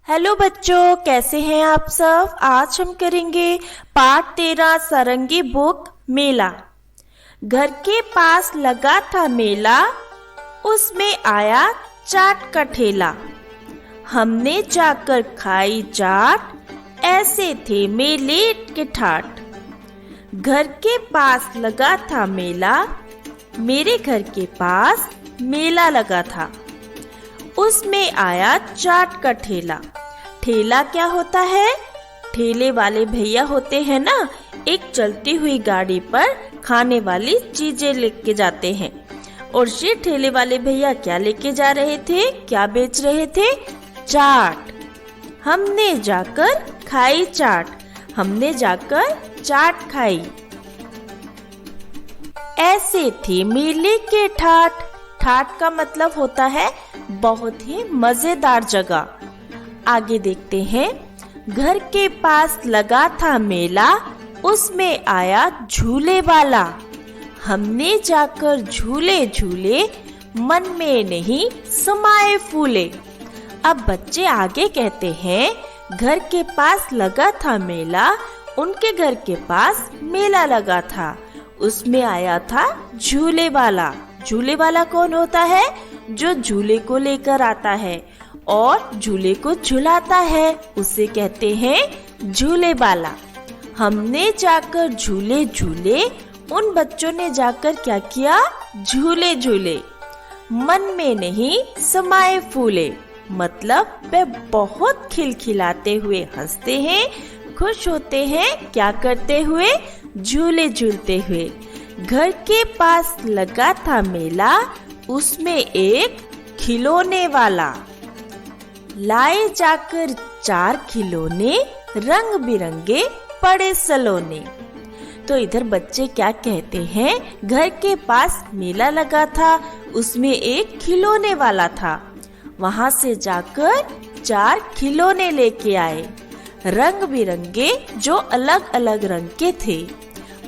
Hello बच्चों, कैसे हैं आप सब। आज हम करेंगे पाठ 13 सारंगी बुक मेला। घर के पास लगा था मेला, उसमें आया चाट का ठेला। हमने जाकर खाई चाट, ऐसे थे मेले के ठाट। घर के पास लगा था मेला, मेरे घर के पास मेला लगा था। उसमें आया चाट का ठेला। ठेला क्या होता है? ठेले वाले भैया होते हैं ना, एक चलती हुई गाड़ी पर खाने वाली चीजें लेके जाते हैं। और ये ठेले वाले भैया क्या लेके जा रहे थे, क्या बेच रहे थे? चाट। हमने जाकर खाई चाट, हमने जाकर चाट खाई। ऐसे थे मेले के ठाट। ठाट का मतलब होता है बहुत ही मजेदार जगह। आगे देखते हैं। घर के पास लगा था मेला, उसमें आया झूले वाला। हमने जाकर झूले झूले, मन में नहीं समाए फूले। अब बच्चे आगे कहते हैं, घर के पास लगा था मेला, उनके घर के पास मेला लगा था, उसमें आया था झूले वाला। झूले वाला कौन होता है? जो झूले को लेकर आता है और झूले को झुलाता है, उसे कहते हैं झूले वाला। हमने जाकर झूले झूले, उन बच्चों ने जाकर क्या किया? झूले झूले। मन में नहीं समाए फूले, मतलब वे बहुत खिलखिलाते हुए हंसते हैं, खुश होते हैं। क्या करते हुए? झूले झूलते हुए। घर के पास लगा था मेला, उसमें एक खिलौने वाला। लाए जाकर 4 खिलौने, रंग बिरंगे पड़े सलोने। तो इधर बच्चे क्या कहते हैं? घर के पास मेला लगा था, उसमें एक खिलौने वाला था। वहां से जाकर 4 खिलौने लेके आए, रंग बिरंगे, जो अलग अलग रंग के थे।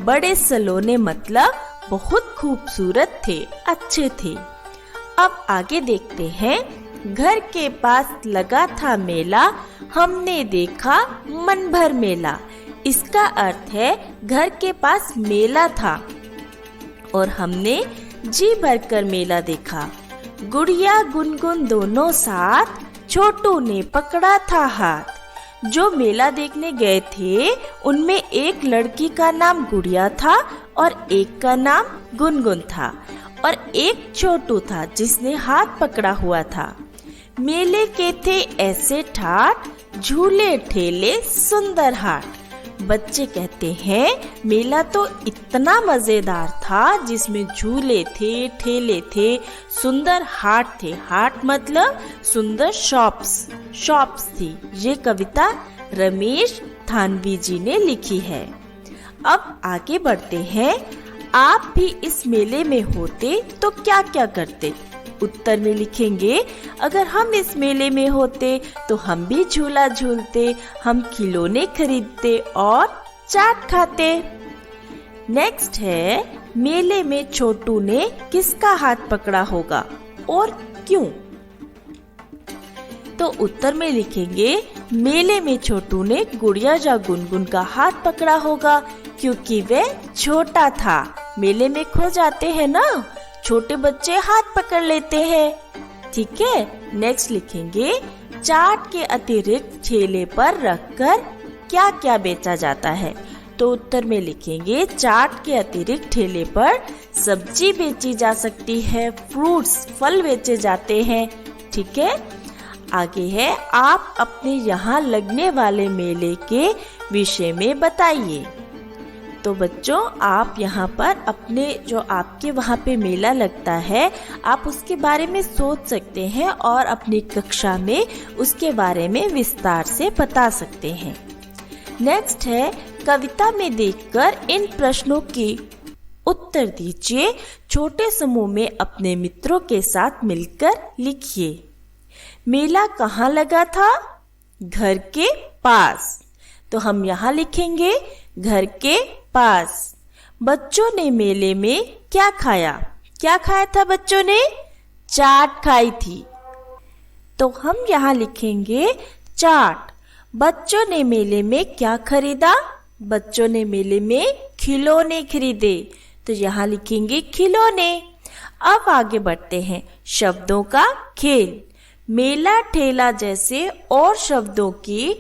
बड़े सलोने मतलब बहुत खूबसूरत थे, अच्छे थे। अब आगे देखते हैं। घर के पास लगा था मेला, हमने देखा मन भर मेला। इसका अर्थ है घर के पास मेला था और हमने जी भर कर मेला देखा। गुड़िया गुनगुन दोनों साथ, छोटू ने पकड़ा था हाथ। जो मेला देखने गए थे, उनमें एक लड़की का नाम गुड़िया था और एक का नाम गुनगुन था और एक छोटू था जिसने हाथ पकड़ा हुआ था। मेले के थे ऐसे ठाट, झूले ठेले सुंदर हाट। बच्चे कहते हैं मेला तो इतना मजेदार था, जिसमें झूले थे, ठेले थे, सुंदर हाट थे। हाट मतलब सुंदर शॉप्स थी। ये कविता रमेश थानवी जी ने लिखी है। अब आगे बढ़ते हैं। आप भी इस मेले में होते तो क्या क्या करते? उत्तर में लिखेंगे, अगर हम इस मेले में होते तो हम भी झूला झूलते, हम खिलौने खरीदते और चाट खाते। नेक्स्ट है, मेले में छोटू ने किसका हाथ पकड़ा होगा और क्यों? तो उत्तर में लिखेंगे, मेले में छोटू ने गुड़िया या गुनगुन का हाथ पकड़ा होगा क्योंकि वह छोटा था। मेले में खो जाते हैं ना, छोटे बच्चे हाथ पकड़ लेते हैं। ठीक है। नेक्स्ट लिखेंगे, चाट के अतिरिक्त ठेले पर रखकर क्या क्या बेचा जाता है? तो उत्तर में लिखेंगे, चाट के अतिरिक्त ठेले पर सब्जी बेची जा सकती है, फ्रूट्स फल बेचे जाते हैं। ठीक है। आगे है, आप अपने यहाँ लगने वाले मेले के विषय में बताइए। तो बच्चों, आप यहाँ पर अपने जो आपके वहाँ पे मेला लगता है, आप उसके बारे में सोच सकते हैं और अपनी कक्षा में उसके बारे में विस्तार से बता सकते हैं। नेक्स्ट है, कविता में देखकर इन प्रश्नों के उत्तर दीजिए। छोटे समूह में अपने मित्रों के साथ मिलकर लिखिए। मेला कहाँ लगा था? घर के पास। तो हम यहाँ लिखेंगे घर के पास। बच्चों ने मेले में क्या खाया? क्या खाया था बच्चों ने? चाट खाई थी। तो हम यहाँ लिखेंगे चाट। बच्चों ने मेले में क्या खरीदा? बच्चों ने मेले में खिलौने खरीदे, तो यहाँ लिखेंगे खिलौने। अब आगे बढ़ते हैं। शब्दों का खेल। मेला ठेला जैसे और शब्दों की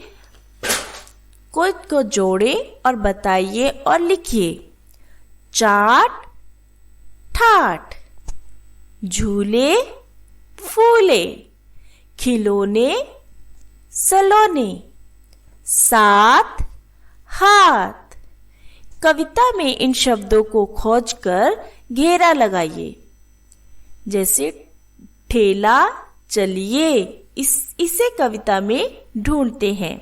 को जोड़े और बताइए और लिखिए। चाट ठाट, झूले फूले, खिलौने सलोने, साथ हाथ। कविता में इन शब्दों को खोजकर घेरा लगाइए। जैसे ठेला चलिए, इसे कविता में ढूंढते हैं।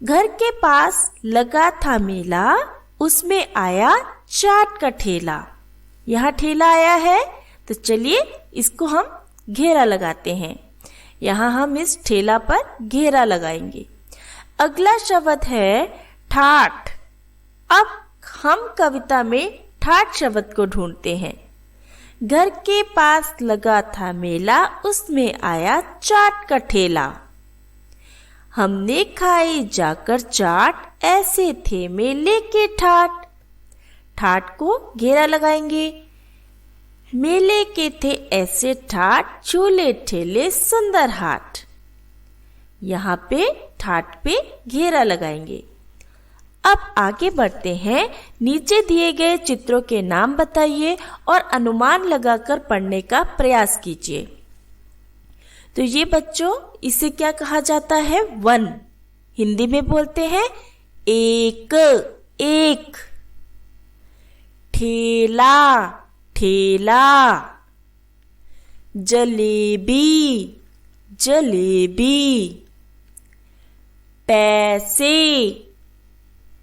घर के पास लगा था मेला, उसमें आया चाट का ठेला। यहाँ ठेला आया है, तो चलिए इसको हम घेरा लगाते हैं। यहाँ हम इस ठेला पर घेरा लगाएंगे। अगला शब्द है ठाठ। अब हम कविता में ठाठ शब्द को ढूंढते हैं। घर के पास लगा था मेला, उसमें आया चाट का ठेला। हमने खाई जाकर चाट, ऐसे थे मेले के ठाट। ठाट को घेरा लगाएंगे। मेले के थे ऐसे ठाट, झूले ठेले सुंदर हाट। यहाँ पे ठाट पे घेरा लगाएंगे। अब आगे बढ़ते हैं। नीचे दिए गए चित्रों के नाम बताइए और अनुमान लगाकर पढ़ने का प्रयास कीजिए। तो ये बच्चों, इसे क्या कहा जाता है? वन। हिंदी में बोलते हैं एक एक। ठेला ठेला, जलेबी जलेबी, पैसे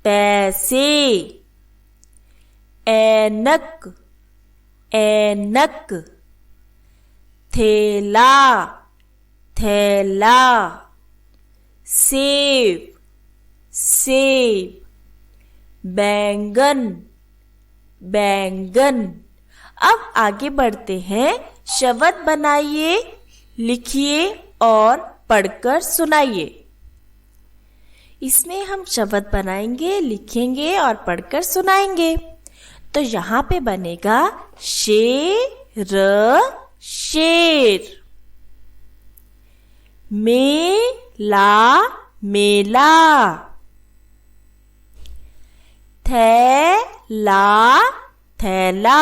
पैसे, ऐनक ऐनक, थैला थैला, सेब सेब, बैंगन बैंगन। अब आगे बढ़ते हैं। शब्द बनाइए, लिखिए और पढ़कर सुनाइए। इसमें हम शब्द बनाएंगे, लिखेंगे और पढ़कर सुनाएंगे। तो यहाँ पे बनेगा शेर शेर, मेला मेला, थैला थैला,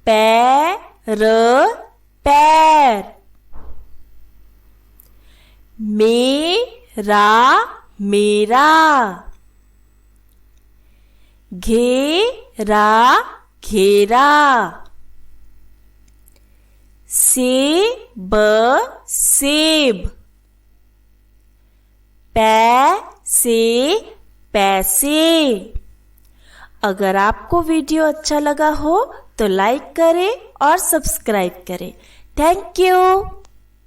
पैर पैर, मेरा मेरा, घेरा घेरा, सेब सेब, पैसे पैसे। अगर आपको वीडियो अच्छा लगा हो तो लाइक करें और सब्सक्राइब करें। Thank you.